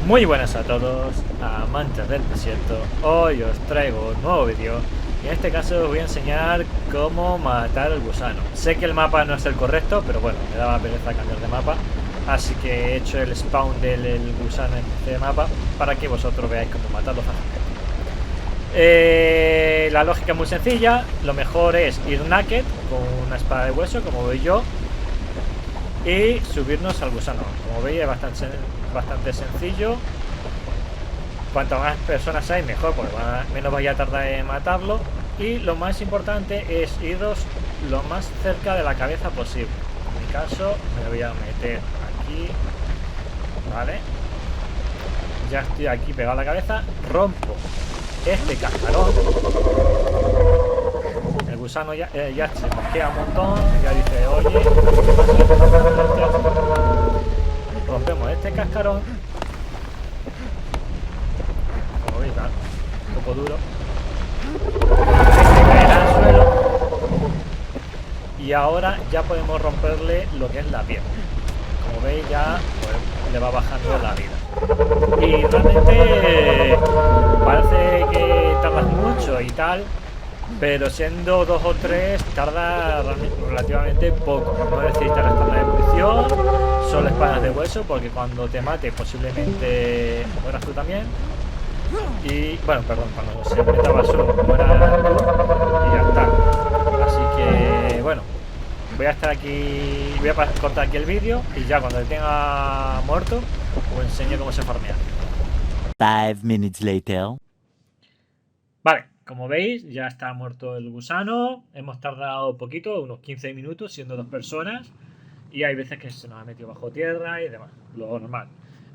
Muy buenas a todos, amantes del desierto. Hoy os traigo un nuevo vídeo y en este caso os voy a enseñar cómo matar al gusano. Sé que el mapa no es el correcto, pero bueno, me daba pereza cambiar de mapa, así que he hecho el spawn del gusano en este mapa para que vosotros veáis cómo matarlo fácilmente. La lógica es muy sencilla, lo mejor es ir naked con una espada de hueso, como voy yo, y subirnos al gusano. Como veis es bastante sencillo. Cuanto más personas hay mejor, porque menos vaya a tardar en matarlo. Y lo más importante es iros lo más cerca de la cabeza posible. En mi caso me voy a meter aquí, vale, ya estoy aquí pegado a la cabeza, rompo este cascarón. El gusano ya se mosquea un montón, ya dice, oye, rompemos este cascarón. Como veis, va un poco duro. Se caerá al suelo. Y ahora ya podemos romperle lo que es la piel. Como veis, ya pues, le va bajando la vida. Y realmente parece que tardas mucho y tal, pero siendo 2 o 3 tarda relativamente poco. No necesitas gastar de munición, solo espadas de hueso, porque cuando te mate posiblemente mueras tú también. Y bueno, perdón, cuando se meta basura mueras tú y ya está. Así que bueno, voy a estar aquí, voy a cortar aquí el vídeo y ya cuando le tenga muerto os enseño cómo se farmea. 5 minutes later. Vale, como veis ya está muerto el gusano. Hemos tardado poquito, unos 15 minutos siendo 2 personas. Y hay veces que se nos ha metido bajo tierra y demás, lo normal.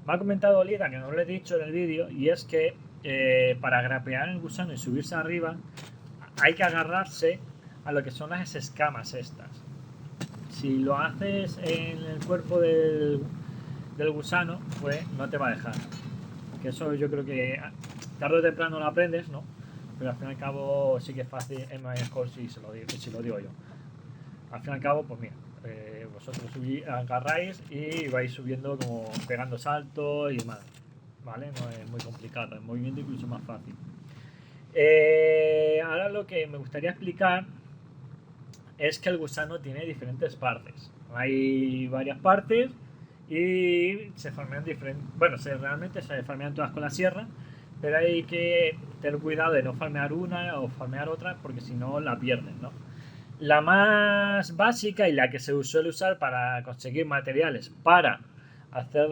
Me ha comentado Lida, que no lo he dicho en el vídeo, y es que para grapear el gusano y subirse arriba hay que agarrarse a lo que son las escamas estas. Si lo haces en el cuerpo del gusano, pues no te va a dejar. Que eso yo creo que tarde o temprano lo aprendes, ¿no? Pero al fin y al cabo sí que es fácil, es mejor si lo digo yo. Al fin y al cabo, pues mira, vosotros agarráis y vais subiendo como pegando saltos y demás, ¿vale? No es muy complicado, el movimiento incluso más fácil. Ahora lo que me gustaría explicar es que el gusano tiene diferentes partes. Hay varias partes y se farmean diferentes. Bueno, realmente se farmean todas con la sierra, pero hay que tener cuidado de no farmear una o farmear otra, porque si no la pierden, ¿no? La más básica y la que se suele usar para conseguir materiales para hacer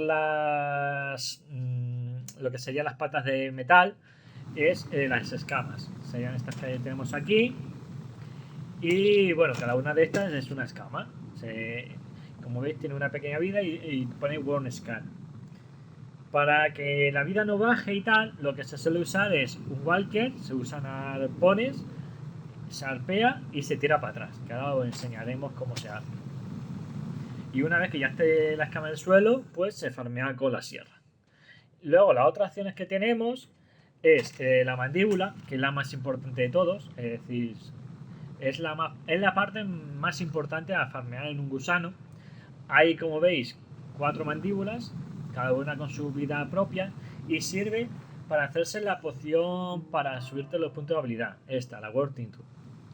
lo que serían las patas de metal es las escamas. Serían estas que tenemos aquí. Y bueno, cada una de estas es una escama. Como veis, tiene una pequeña vida y pone Worm Scan. Para que la vida no baje y tal, lo que se suele usar es un walker, se usan arpones, se arpea y se tira para atrás, que ahora os enseñaremos cómo se hace. Y una vez que ya esté la escama en el suelo, pues se farmea con la sierra. Luego las otras acciones que tenemos es la mandíbula, que es la más importante de todos, es decir, es la parte más importante a farmear en un gusano. Hay, como veis, 4 mandíbulas, cada una con su vida propia, y sirve para hacerse la poción para subirte los puntos de habilidad. Esta, la Worm Tincture,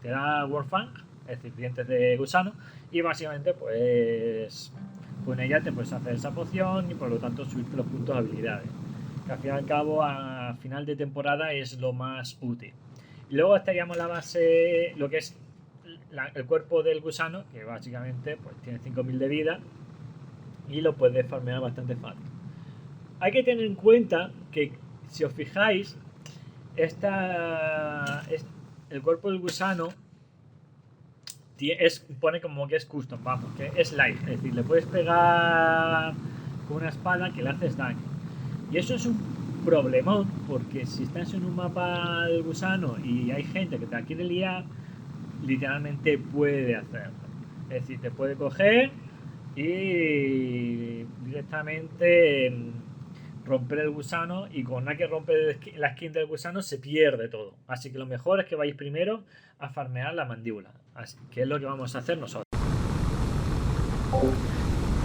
te da Worm Fang, es decir, dientes de gusano, y básicamente pues con ella te puedes hacer esa poción y por lo tanto subirte los puntos de habilidades, que al fin y al cabo a final de temporada es lo más útil. Y luego estaríamos la base, lo que es el cuerpo del gusano, que básicamente pues tiene 5000 de vida y lo puedes farmear bastante fácil. Hay que tener en cuenta que si os fijáis, el cuerpo del gusano pone como que es custom, vamos, que es light, es decir, le puedes pegar con una espada que le haces daño. Y eso es un problemón, porque si estás en un mapa del gusano y hay gente que te la quiere liar, literalmente puede hacerlo. Es decir, te puede coger y directamente romper el gusano, y con una que rompe la skin del gusano se pierde todo. Así que lo mejor es que vayáis primero a farmear la mandíbula, así que es lo que vamos a hacer nosotros.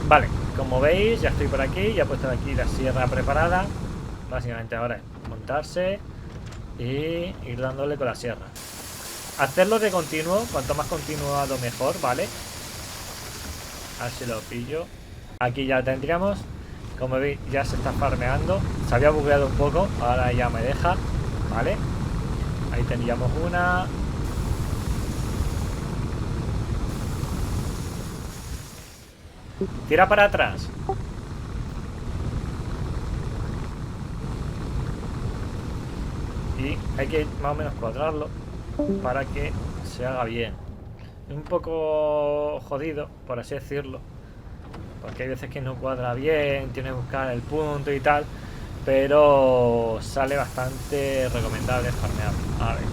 Vale, como veis ya estoy por aquí, ya he puesto aquí la sierra preparada. Básicamente ahora es montarse y ir dándole con la sierra. Hacerlo de continuo, cuanto más continuado mejor, ¿vale? A ver si lo pillo. Aquí ya tendríamos, como veis, ya se está farmeando. Se había bugueado un poco, ahora ya me deja, ¿vale? Ahí tendríamos una. Tira para atrás. Y hay que más o menos cuadrarlo para que se haga bien. Un poco jodido, por así decirlo, porque hay veces que no cuadra bien, tiene que buscar el punto y tal, pero sale bastante recomendable farmear. A ver.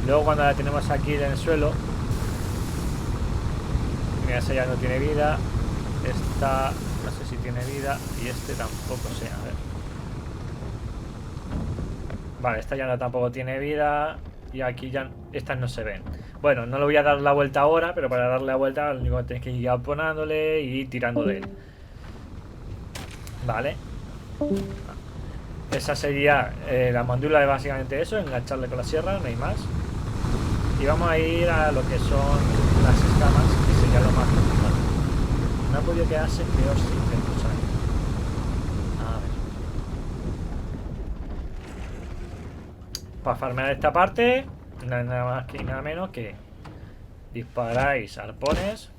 Luego cuando la tenemos aquí en el suelo, mira, esa ya no tiene vida, esta no sé si tiene vida y este tampoco sé, a ver. Vale, esta ya no tampoco tiene vida y aquí ya estas no se ven. Bueno, no le voy a dar la vuelta ahora, pero para darle la vuelta lo único que tenéis que ir ponándole y tirando de él. Vale. Esa sería la mandíbula de básicamente eso, engancharle con la sierra, no hay más. Y vamos a ir a lo que son las escamas, que sería lo más complicado. No ha podido quedarse peor sin intentos ahí. A ver. Para farmear esta parte, nada más que nada menos que disparáis arpones.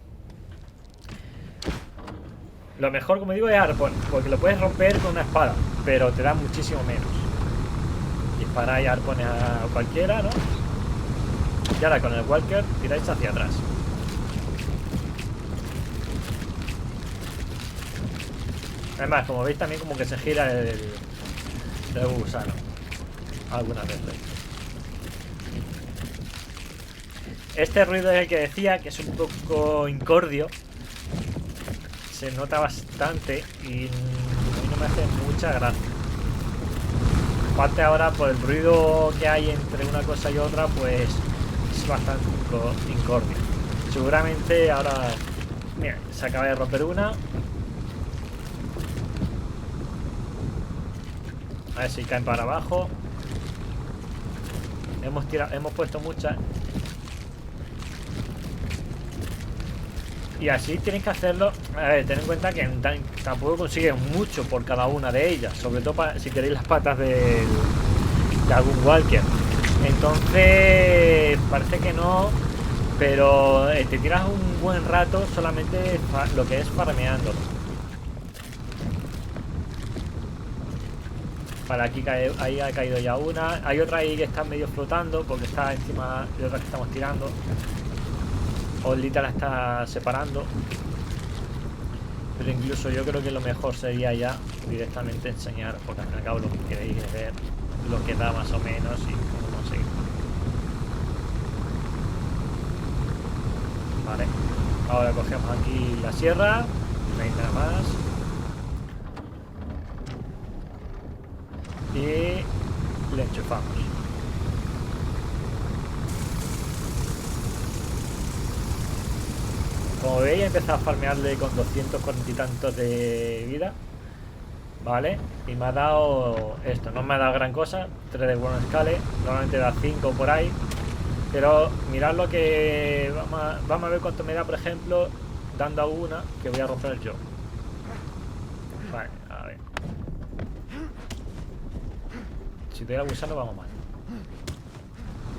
Lo mejor, como digo, es arpón, porque lo puedes romper con una espada, pero te da muchísimo menos. Disparáis arpones a cualquiera, ¿no? Y ahora con el walker tiráis hacia atrás. Además, como veis también como que se gira el gusano algunas veces. Este ruido es el que decía, que es un poco incordio. Se nota bastante y no me hace mucha gracia. Aparte ahora por el ruido que hay entre una cosa y otra, pues es bastante incordio. Seguramente ahora, mira, se acaba de romper una. A ver si caen para abajo. Hemos puesto muchas. Y así tenéis que hacerlo. A ver, ten en cuenta que tampoco consigues mucho por cada una de ellas. Sobre todo si queréis las patas de algún walker. Entonces, parece que no. Pero te tiras un buen rato solamente lo que es farmeándolo. Para aquí ahí ha caído ya una. Hay otra ahí que está medio flotando porque está encima de otra que estamos tirando. Olita la está separando. Pero incluso yo creo que lo mejor sería ya directamente enseñar, porque al fin y al cabo lo que queréis es ver lo que da más o menos y cómo conseguir. Vale. Ahora cogemos aquí la sierra. No hay nada más. Y le enchufamos. Como veis, he empezado a farmearle con 240 y tantos de vida. Vale, y me ha dado esto. No me ha dado gran cosa, 3 de buen scale. Normalmente da 5 por ahí. Pero mirad lo que... Vamos a ver cuánto me da, por ejemplo, dando a una que voy a romper yo. Vale, a ver. Si te voy a gusano vamos mal.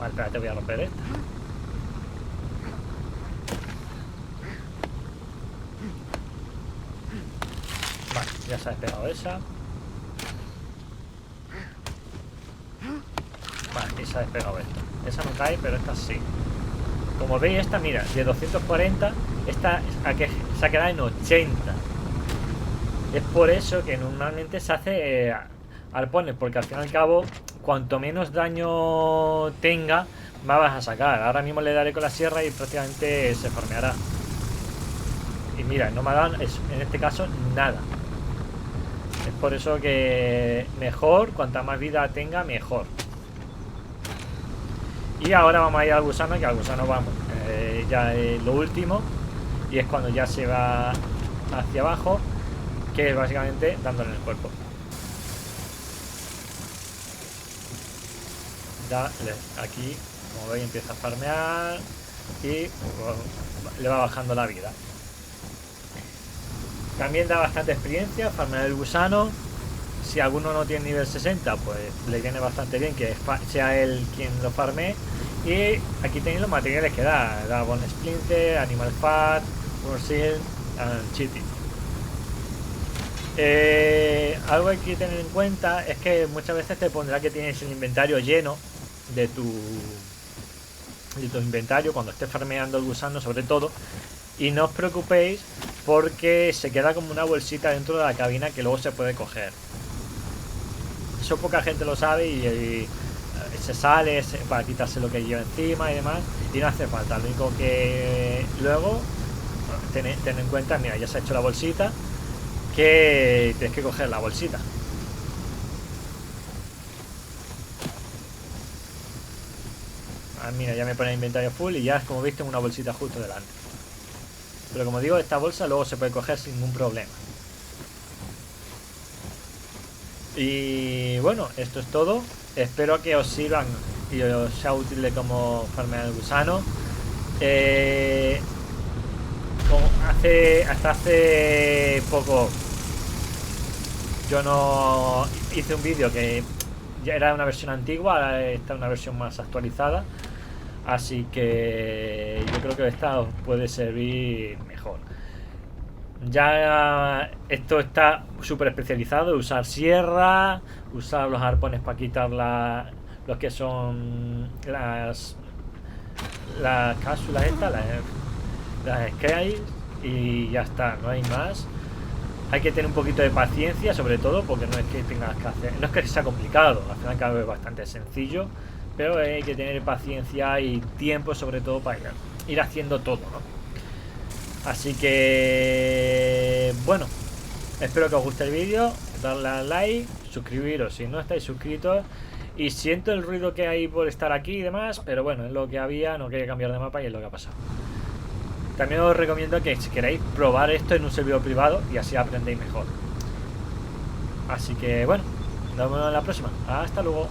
Vale, espérate, voy a romper esta. Vale, ya se ha despegado esa. Vale, y se ha despegado esta. Esa no cae, pero esta sí. Como veis, esta, mira, de 240, esta se ha quedado en 80. Es por eso que normalmente se hace arpones, porque al fin y al cabo, cuanto menos daño tenga, más vas a sacar. Ahora mismo le daré con la sierra y prácticamente se farmeará. Y mira, no me ha dado, en este caso, nada. Es por eso que mejor, cuanta más vida tenga, mejor. Y ahora vamos a ir al gusano, que al gusano vamos ya es lo último. Y es cuando ya se va hacia abajo, que es básicamente dándole en el cuerpo. aquí, como veis, empieza a farmear y bueno, le va bajando la vida. También da bastante experiencia farmear el gusano. Si alguno no tiene nivel 60, pues le viene bastante bien que sea él quien lo farme. Y aquí tenéis los materiales que da Bone Splinter, Animal Fat, Seal and Cheating. Algo hay que tener en cuenta es que muchas veces te pondrá que tienes el inventario lleno de tu inventario cuando estés farmeando el gusano, sobre todo. Y no os preocupéis porque se queda como una bolsita dentro de la cabina que luego se puede coger. Eso poca gente lo sabe y se sale para quitarse lo que lleva encima y demás, y no hace falta. Lo único que luego ten en cuenta, mira, ya se ha hecho la bolsita, que tienes que coger la bolsita. Mira, ya me pone el inventario full y ya, como viste, una bolsita justo delante. Pero como digo, esta bolsa luego se puede coger sin ningún problema. Y bueno, esto es todo. Espero que os sirvan y os sea útil de cómo farmear el gusano. Hasta hace poco yo no hice un vídeo que ya era una versión antigua, ahora está una versión más actualizada. Así que yo creo que esta os puede servir mejor. Ya esto está súper especializado, usar sierra, usar los arpones para quitar los que son las cápsulas estas, las scales, y ya está, no hay más. Hay que tener un poquito de paciencia, sobre todo porque no es que tengas que hacer, no es que sea complicado, al final cada vez es bastante sencillo, pero hay que tener paciencia y tiempo sobre todo para ir haciendo todo, ¿no? Así que bueno, espero que os guste el vídeo, darle al like, suscribiros si no estáis suscritos. Y siento el ruido que hay por estar aquí y demás, pero bueno, es lo que había, no quería cambiar de mapa y es lo que ha pasado. También os recomiendo que si queréis probar esto en un servidor privado y así aprendéis mejor. Así que bueno, nos vemos en la próxima. Hasta luego.